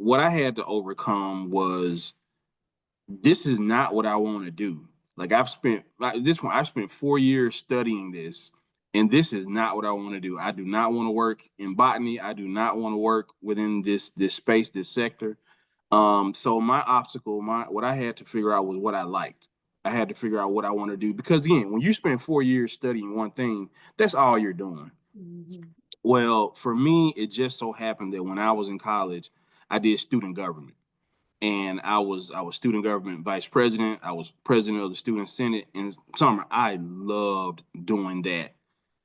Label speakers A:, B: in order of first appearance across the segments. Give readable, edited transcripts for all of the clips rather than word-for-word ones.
A: what I had to overcome was this is not what I want to do. Like I spent 4 years studying this, and this is not what I want to do. I do not want to work in botany. I do not want to work within this space, this sector. So my obstacle, what I had to figure out was what I liked. I had to figure out what I want to do because again, when you spend 4 years studying one thing, that's all you're doing.
B: Mhm.
A: Well, for me, it just so happened that when I was in college, I did student government, and I was student government vice president. I was president of the student senate. In summer, I loved doing that,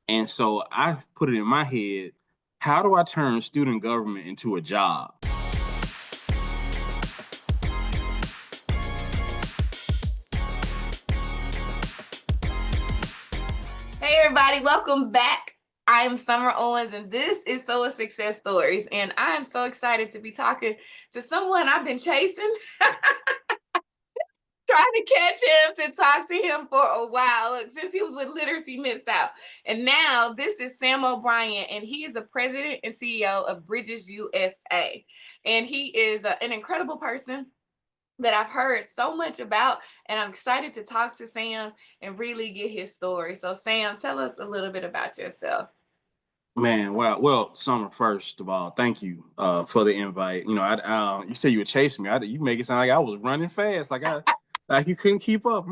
A: and so I put it in my head: how do I turn student government into a job?
B: Hey everybody, welcome back. I am Summer Owens and this is So a Success Stories. And I am so excited to be talking to someone I've been chasing, trying to catch him to talk to him for a while. Look, since he was with Literacy Mid-South. And now this is Sam O'Bryant, and he is the president and CEO of Bridges USA. And he is an incredible person that I've heard so much about, and I'm excited to talk to Sam and really get his story. So Sam, tell us a little bit about yourself.
A: Man, wow. Well, Summer, first of all, thank you for the invite. You said you were chasing me. You make it sound like I was running fast, like you couldn't keep up.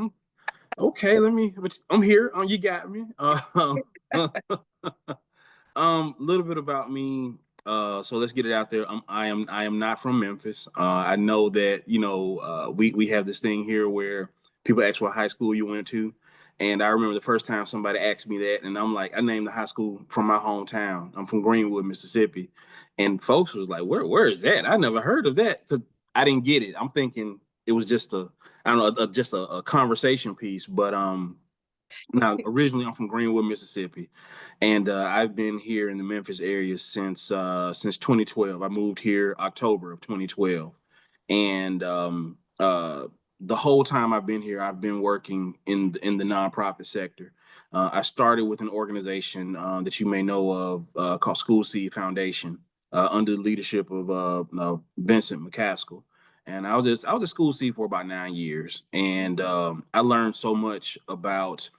A: Okay, I'm here. You got me. Little bit about me. So let's get it out there. I am not from Memphis. I know that we have this thing here where people ask what high school you went to, and I remember the first time somebody asked me that, and I'm like, I named the high school from my hometown. I'm from Greenwood, Mississippi, and folks was like, where is that? I never heard of that because I didn't get it. I'm thinking it was just I don't know, just a conversation piece, but now, originally, I'm from Greenwood, Mississippi, and I've been here in the Memphis area since 2012. I moved here October of 2012, and the whole time I've been here, I've been working in the nonprofit sector. I started with an organization that you may know of called School Seed Foundation, under the leadership of Vincent McCaskill. And I was at School Seed for about 9 years, and I learned so much about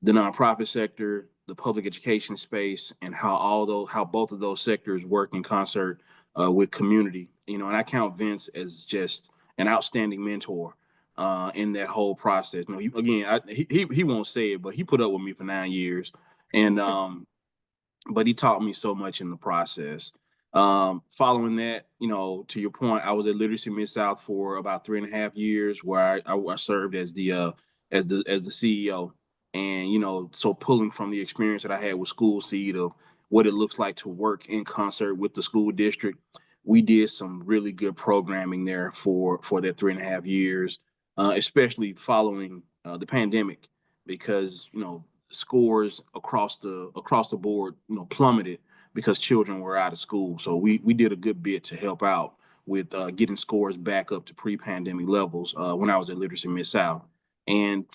A: the nonprofit sector, the public education space, and how both of those sectors work in concert with community. And I count Vince as just an outstanding mentor in that whole process. He won't say it, but he put up with me for 9 years, and but he taught me so much in the process. Following that, to your point, I was at Literacy Mid South for about 3.5 years, where I served as the CEO, and so pulling from the experience that I had with School Seed of what it looks like to work in concert with the school district, we did some really good programming there for that 3.5 years, especially following the pandemic, because scores across the board plummeted because children were out of school. So we did a good bit to help out with getting scores back up to pre-pandemic levels when I was at Literacy Mid South. And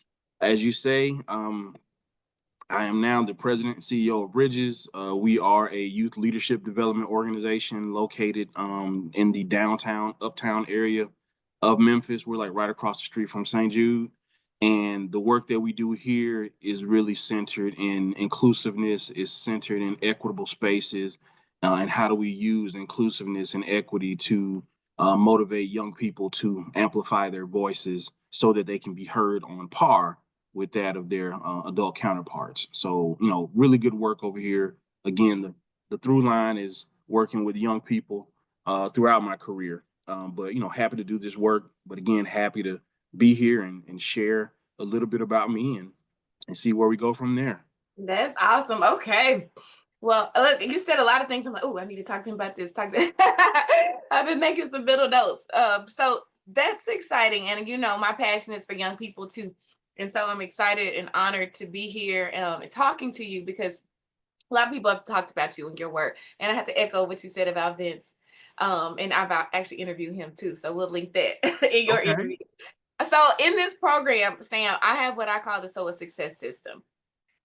A: as you say, I am now the president and CEO of Bridges. We are a youth leadership development organization located in the uptown area of Memphis. We're like right across the street from St. Jude. And the work that we do here is really centered in inclusiveness, is centered in equitable spaces, and how do we use inclusiveness and equity to motivate young people to amplify their voices so that they can be heard on par with that of their adult counterparts. So, really good work over here. Again, the through line is working with young people throughout my career. But, happy to do this work. But again, happy to be here and share a little bit about me and see where we go from there.
B: That's awesome. Okay. Well, look, you said a lot of things. I'm like, oh, I need to talk to him about this. I've been making some little notes. So that's exciting. And my passion is for young people too. And so I'm excited and honored to be here and talking to you because a lot of people have talked about you and your work. And I have to echo what you said about Vince. And I've actually interviewed him too. So we'll link that in your
A: Okay.
B: interview. So in this program, Sam, I have what I call the SOA Success System.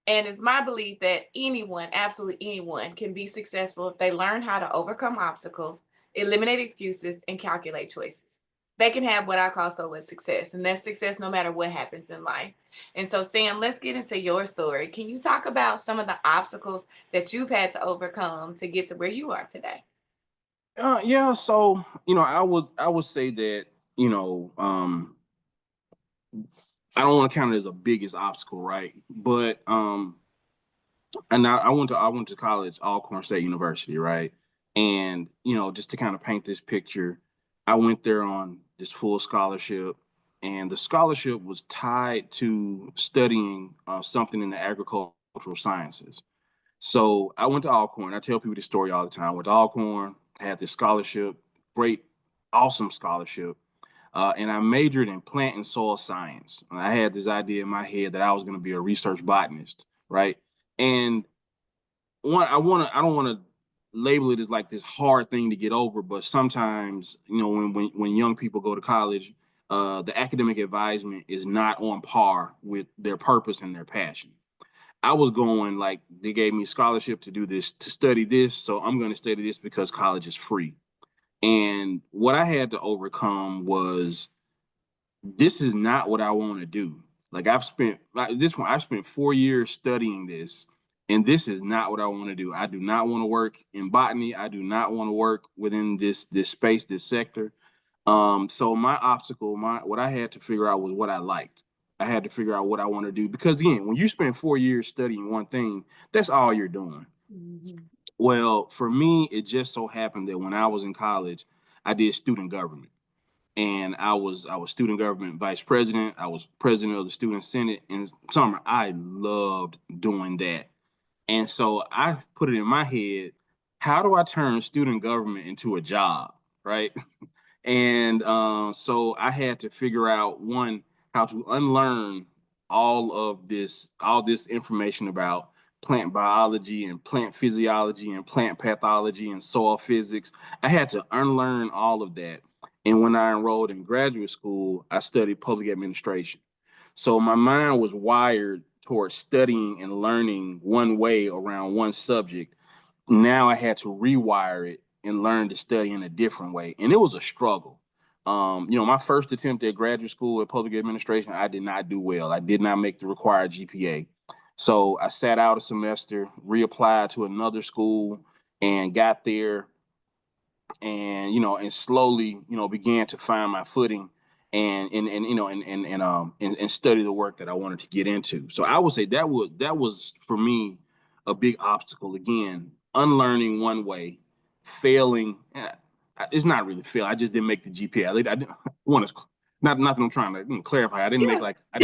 B: And it's my belief that anyone, absolutely anyone, can be successful if they learn how to overcome obstacles, eliminate excuses, and calculate choices. They can have what I call success, and that's success no matter what happens in life. And so, Sam, let's get into your story. Can you talk about some of the obstacles that you've had to overcome to get to where you are today?
A: Yeah, so I would say that you know I don't want to count it as a biggest obstacle, right? But and I went to college, Alcorn State University, right? And just to kind of paint this picture, I went there on this full scholarship, and the scholarship was tied to studying something in the agricultural sciences. So I went to Alcorn. I tell people this story all the time. I went to Alcorn, had this scholarship, great, awesome scholarship. And I majored in plant and soil science. And I had this idea in my head that I was going to be a research botanist, right? And I don't want to label it as like this hard thing to get over, but sometimes, when young people go to college, the academic advisement is not on par with their purpose and their passion. I was going like they gave me a scholarship to do this, to study this, so I'm going to study this because college is free. And what I had to overcome was this is not what I want to do. Like I spent 4 years studying this, and this is not what I want to do. I do not want to work in botany. I do not want to work within this space, this sector. So my obstacle, what I had to figure out was what I liked. I had to figure out what I want to do because again, when you spend 4 years studying one thing, that's all you're doing. Mm-hmm. Well, for me, it just so happened that when I was in college, I did student government, and I was student government vice president. I was president of the student senate. In summer, I loved doing that, and so I put it in my head: how do I turn student government into a job, right? And so I had to figure out one, how to unlearn all this information about plant biology and plant physiology and plant pathology and soil physics. I had to unlearn all of that. And when I enrolled in graduate school, I studied public administration. So my mind was wired towards studying and learning one way around one subject. Now I had to rewire it and learn to study in a different way. And it was a struggle. My first attempt at graduate school at public administration, I did not do well. I did not make the required GPA. So I sat out a semester, reapplied to another school, and got there, and slowly, began to find my footing and study the work that I wanted to get into. So I would say that was for me a big obstacle. Again, unlearning one way, failing. It's not really fail. I just didn't make the GPA. I didn't want to, not nothing. I'm trying to clarify. I didn't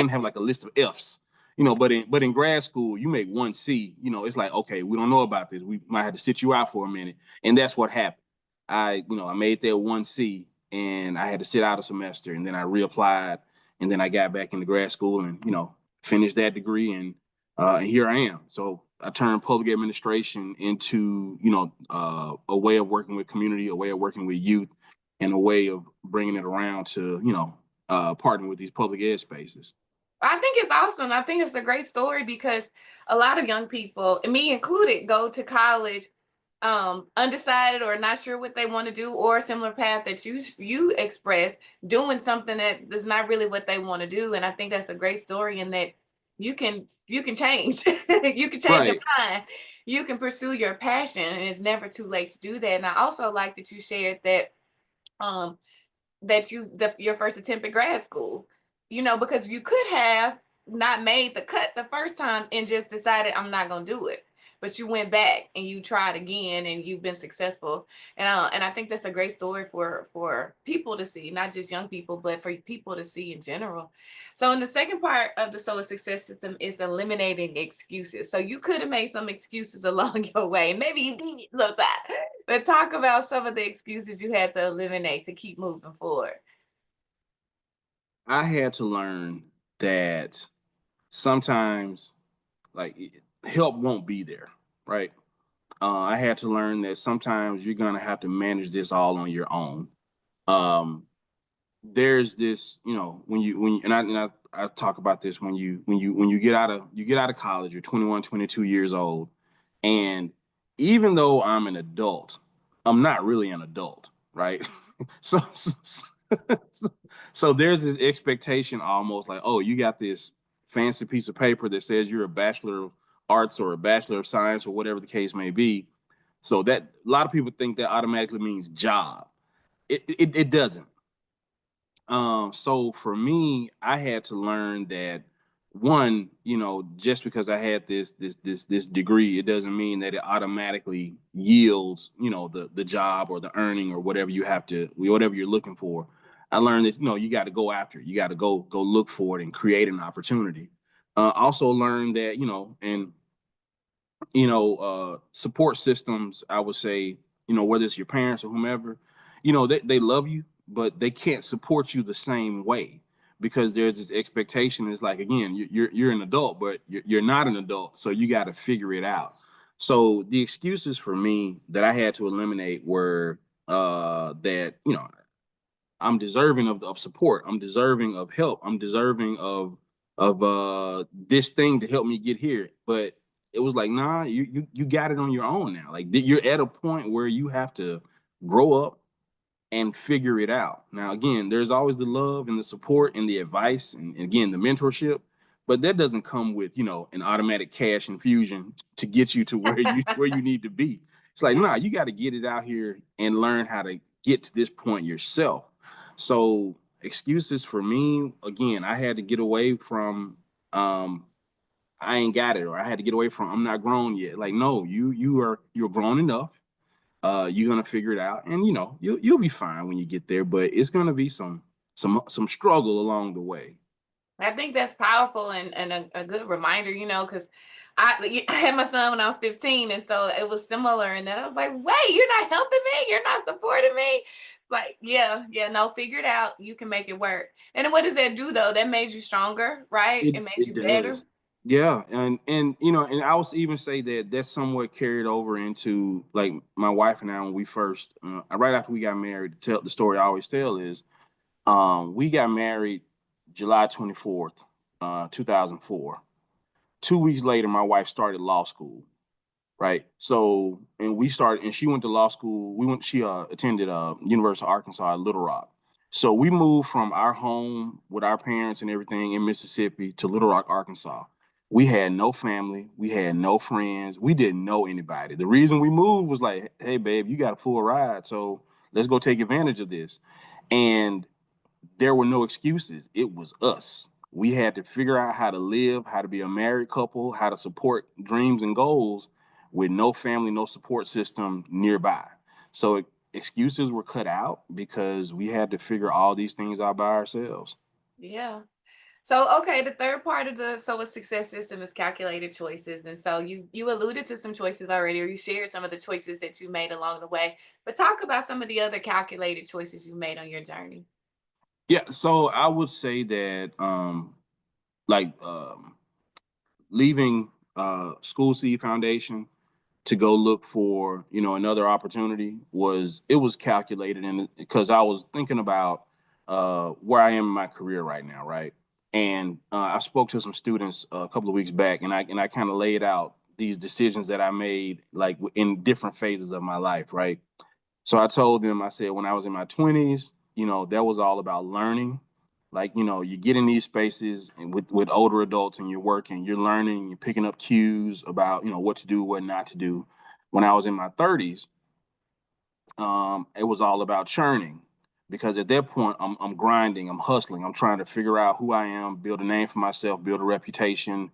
A: have like a list of Fs. But in grad school, you make 1C. It's like, okay, we don't know about this. We might have to sit you out for a minute, and that's what happened. I made that 1C, and I had to sit out a semester, and then I reapplied, and then I got back into grad school and, finished that degree, and here I am. So I turned public administration into, a way of working with community, a way of working with youth, and a way of bringing it around to, partnering with these public ed spaces.
B: I think it's awesome. I think it's a great story because a lot of young people, and me included, go to college undecided or not sure what they want to do, or a similar path that you express, doing something that is not really what they want to do. And I think that's a great story in that you can change. You can change your
A: Right.
B: mind. You can pursue your passion, and it's never too late to do that. And I also like that you shared that um your first attempt at grad school, because you could have not made the cut the first time and just decided I'm not going to do it. But you went back and you tried again and you've been successful. And I think that's a great story for people to see, not just young people, but for people to see in general. So in the second part of the Solar Success System is eliminating excuses. So you could have made some excuses along your way. Maybe you did sometimes. But talk about some of the excuses you had to eliminate to keep moving forward.
A: I had to learn that sometimes, like, help won't be there, right? I had to learn that sometimes you're gonna have to manage this all on your own. Um, there's this, I talk about this when you get out of college, you're 21, 22 years old, and even though I'm an adult, I'm not really an adult. right? so, so so there's this expectation almost like, oh, you got this fancy piece of paper that says you're a bachelor of arts or a bachelor of science or whatever the case may be. So that a lot of people think that automatically means job. It doesn't. So for me, I had to learn that one, just because I had this degree, it doesn't mean that it automatically yields, the job or the earning or whatever you have to, whatever you're looking for. I learned that, you got to go after it. You got to go look for it and create an opportunity. Also learned that, and support systems, I would say, whether it's your parents or whomever, they love you, but they can't support you the same way because there's this expectation. It's like, again, you're an adult, but you're not an adult. So you got to figure it out. So the excuses for me that I had to eliminate were that, I'm deserving of support. I'm deserving of help. I'm deserving of this thing to help me get here. But it was like, nah, you got it on your own now. Like you're at a point where you have to grow up and figure it out. Now, again, there's always the love and the support and the advice and again the mentorship, but that doesn't come with an automatic cash infusion to get you to where you need to be. It's like, nah, you got to get it out here and learn how to get to this point yourself. So excuses for me, again, I had to get away from I ain't got it, or I had to get away from I'm not grown yet. Like, no, you're grown enough. You're gonna figure it out, and you'll be fine when you get there. But it's gonna be some struggle along the way.
B: I think that's powerful and a good reminder, because I had my son when I was 15. And so it was similar in that I was like, wait, you're not helping me. You're not supporting me. Like, yeah, yeah, no, figure it out. You can make it work. And then what does that do though? That made you stronger, right?
A: It
B: It made
A: it
B: you better.
A: does. Yeah, and I would even say that that's somewhat carried over into like my wife and I when we first right after we got married. To tell the story I always tell is we got married July 24th, 2004. 2 weeks later, my wife started law school. Right. So, and we started, and she went to law school. She attended University of Arkansas at Little Rock. So we moved from our home with our parents and everything in Mississippi to Little Rock, Arkansas. We had no family. We had no friends. We didn't know anybody. The reason we moved was like, hey, babe, you got a full ride. So let's go take advantage of this. And there were no excuses. It was us. We had to figure out how to live, how to be a married couple, how to support dreams and goals with no family, no support system nearby. So excuses were cut out because we had to figure all these things out by ourselves.
B: Yeah. So okay, the third part of the a success system is calculated choices. And so you alluded to some choices already, or you shared some of the choices that you made along the way. But talk about some of the other calculated choices you made on your journey.
A: Yeah, so I would say that like leaving School Seed Foundation to go look for another opportunity was calculated, and because I was thinking about where I am in my career right now, right? And I spoke to some students a couple of weeks back, and I kind of laid out these decisions that I made like in different phases of my life, right? So I told them, I said, when I was in my 20s, that was all about learning. Like, you get in these spaces and with older adults and you're working, you're learning, you're picking up cues about, what to do, what not to do. When I was in my 30s, it was all about churning because at that point, I'm grinding, I'm hustling, I'm trying to figure out who I am, build a name for myself, build a reputation,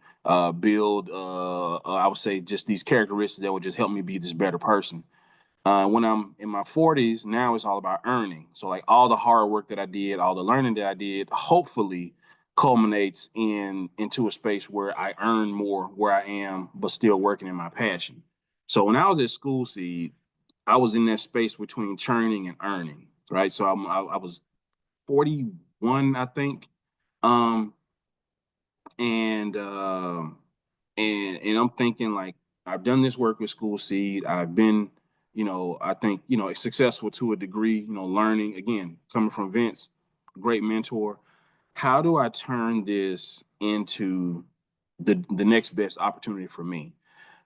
A: build, I would say, just these characteristics that would just help me be this better person. When I'm in my 40s, now it's all about earning. So like all the hard work that I did, all the learning that I did, hopefully culminates into a space where I earn more where I am, but still working in my passion. So when I was at School Seed, I was in that space between churning and earning, right? So I was 41, I think, um, and and I'm thinking like I've done this work with School Seed. I've been, I think, successful to a degree, learning again, coming from Vince, great mentor. How do I turn this into the next best opportunity for me?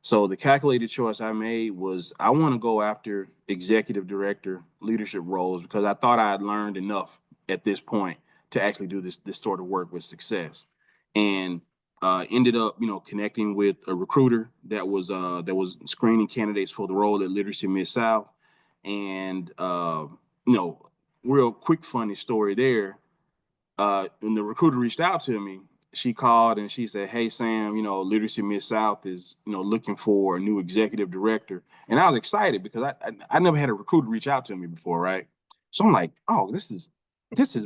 A: So the calculated choice I made was I want to go after executive director leadership roles because I thought I had learned enough at this point to actually do this sort of work with success, and ended up connecting with a recruiter that was screening candidates for the role at Literacy Mid South, and you know real quick funny story there. When the recruiter reached out to me, she called and she said, "Hey Sam, Literacy Mid South is looking for a new executive director." And I was excited because I never had a recruiter reach out to me before, right? So I'm like, "Oh, this is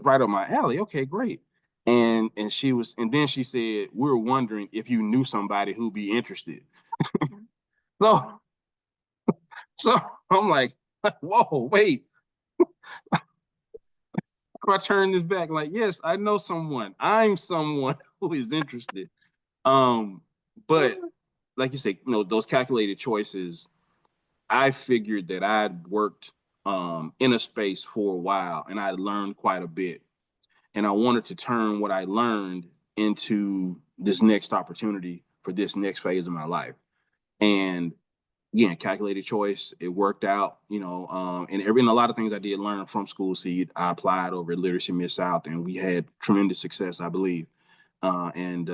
A: right up my alley. Okay, great." And then she said, "We're wondering if you knew somebody who'd be interested." So so I'm like, "Whoa, wait." I turn this back like, "Yes, I know someone. I'm someone who is interested." Um, but like you say, those calculated choices, I figured that I'd worked in a space for a while and I learned quite a bit. And I wanted to turn what I learned into this next opportunity for this next phase of my life. And again, calculated choice, it worked out, and a lot of things I did learn from School Seed, I applied over at Literacy Mid South, and we had tremendous success, I believe. And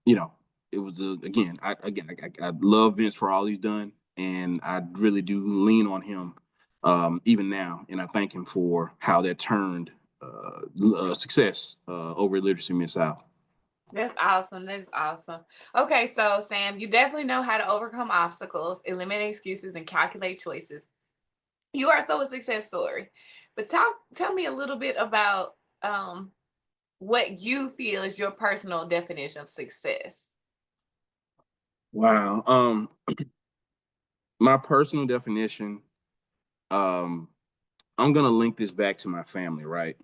A: you know, it was I love Vince for all he's done, and I really do lean on him even now, and I thank him for how that turned success over at Literacy Mid South.
B: That's awesome. That's awesome. Okay, so Sam, you definitely know how to overcome obstacles, eliminate excuses, and calculate choices. You are so a success story. But tell me a little bit about what you feel is your personal definition of success.
A: Wow. My personal definition, um, I'm gonna link this back to my family, right?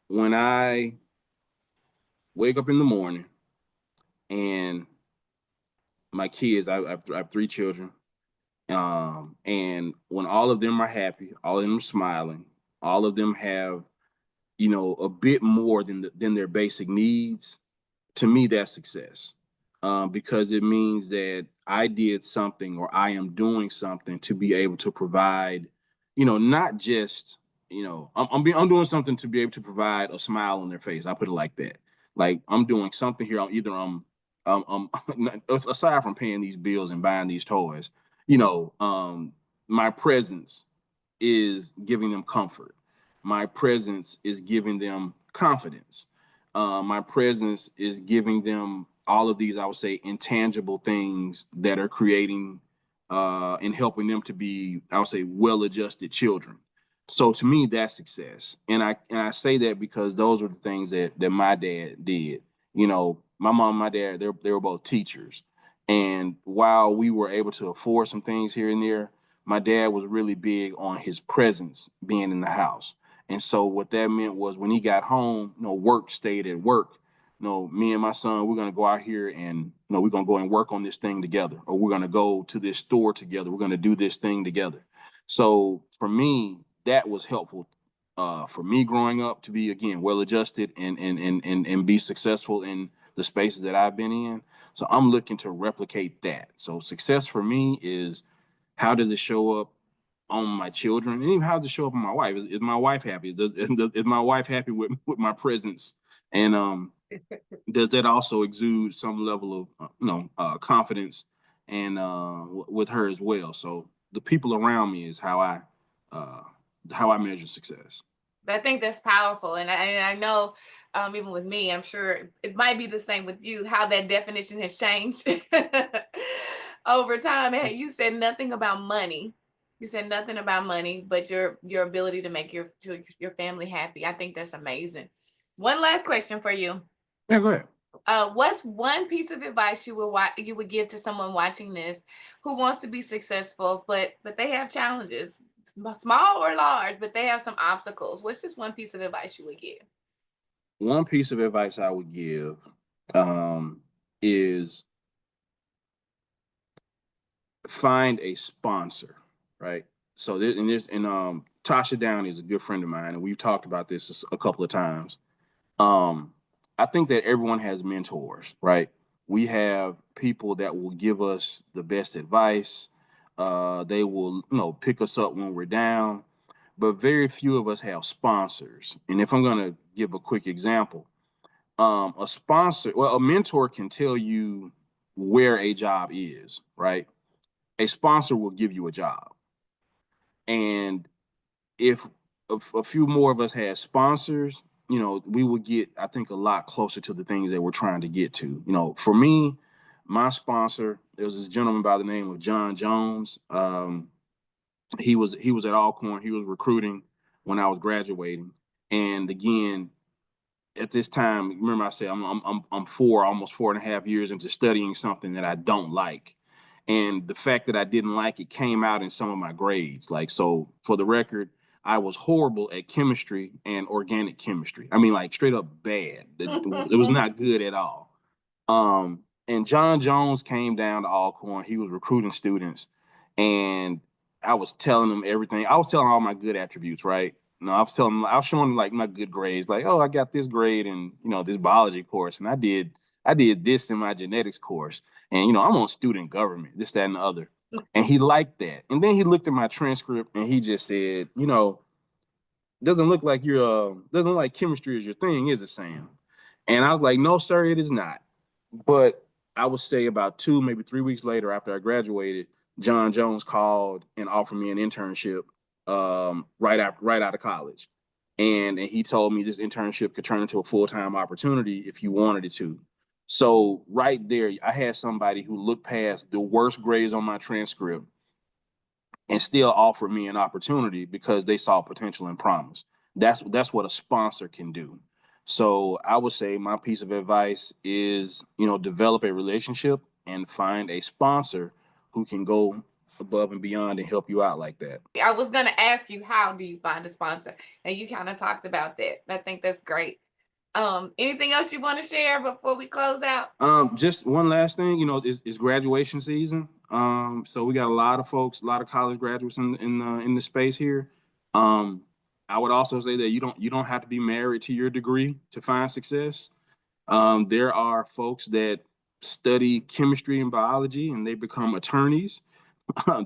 A: When I wake up in the morning and my kids, I have three children, and when all of them are happy, all of them are smiling, all of them have, a bit more than their basic needs, to me that's success, because it means that I did something or I am doing something to be able to provide, not just, I'm doing something to be able to provide a smile on their face. I put it like that. Like I'm doing something here. Aside from paying these bills and buying these toys, you know, um, my presence is giving them comfort. My presence is giving them confidence. My presence is giving them all of these, I would say, intangible things that are creating and helping them to be, I would say, well-adjusted children. So to me, that's success. And I say that because those were the things that my dad did. My mom and my dad, they were both teachers. And while we were able to afford some things here and there, my dad was really big on his presence being in the house. And so what that meant was when he got home, work stayed at work. Me and my son, we're gonna go out here and we're gonna go and work on this thing together, or we're gonna go to this store together. We're gonna do this thing together. So for me, that was helpful for me growing up to be again well adjusted and be successful in the spaces that I've been in. So I'm looking to replicate that. So success for me is how does it show up on my children, and even how does it show up on my wife? Is my wife happy? Is my wife happy with my presence? And does that also exude some level of confidence and with her as well? So the people around me is uh, how I measure success.
B: I think that's powerful. And I know, even with me, I'm sure it might be the same with you, how that definition has changed over time. Hey, you said nothing about money. You said nothing about money, but your ability to make your family happy. I think that's amazing. One last question for you.
A: Yeah, go ahead.
B: What's one piece of advice you would give to someone watching this who wants to be successful, but they have challenges, small or large, but they have some obstacles? What's just one piece of advice you would give?
A: One piece of advice I would give is find a sponsor, right? So Tasha Downey is a good friend of mine, and we've talked about this a couple of times. Um, I think that everyone has mentors, right? We have people that will give us the best advice. They will, pick us up when we're down, but very few of us have sponsors. And if I'm going to give a quick example, a mentor can tell you where a job is, right? A sponsor will give you a job. And if a few more of us had sponsors, we would get, I think, a lot closer to the things that we're trying to get to. For me, my sponsor, there was this gentleman by the name of John Jones. He was at Alcorn. He was recruiting when I was graduating. And again, at this time, remember I said I'm almost 4.5 years into studying something that I don't like. And the fact that I didn't like it came out in some of my grades. Like, so for the record, I was horrible at chemistry and organic chemistry. I mean, like straight up bad. It was not good at all. And John Jones came down to Alcorn. He was recruiting students, and I was telling them everything. I was telling all my good attributes, right? I was showing them like my good grades, like, oh, I got this grade in, this biology course, and I did this in my genetics course, and I'm on student government, this, that, and the other. And he liked that. And then he looked at my transcript and he just said, doesn't look like chemistry is your thing, is it, Sam? And I was like, no, sir, it is not. But I would say about 2, maybe 3 weeks later after I graduated, John Jones called and offered me an internship right out of college. And he told me this internship could turn into a full-time opportunity if you wanted it to. So right there, I had somebody who looked past the worst grades on my transcript and still offered me an opportunity because they saw potential and promise. That's what a sponsor can do. So I would say my piece of advice is, develop a relationship and find a sponsor who can go above and beyond and help you out like that.
B: I was going to ask you, how do you find a sponsor? And you kind of talked about that. I think that's great. Anything else you want to share before we close out?
A: Just one last thing, it's graduation season. So we got a lot of folks, a lot of college graduates in the space here. I would also say that you don't have to be married to your degree to find success. There are folks that study chemistry and biology and they become attorneys.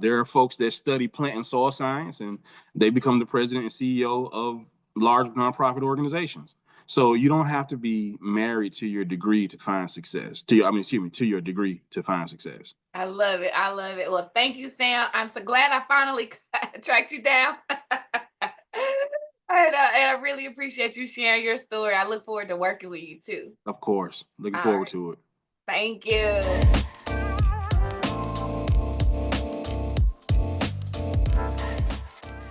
A: There are folks that study plant and soil science and they become the president and CEO of large nonprofit organizations. So you don't have to be married to your degree to find success. To your degree to find success.
B: I love it. I love it. Well, thank you, Sam. I'm so glad I finally tracked you down. And I really appreciate you sharing your story. I look forward to working with you too.
A: Of course. Looking forward to it.
B: Thank you.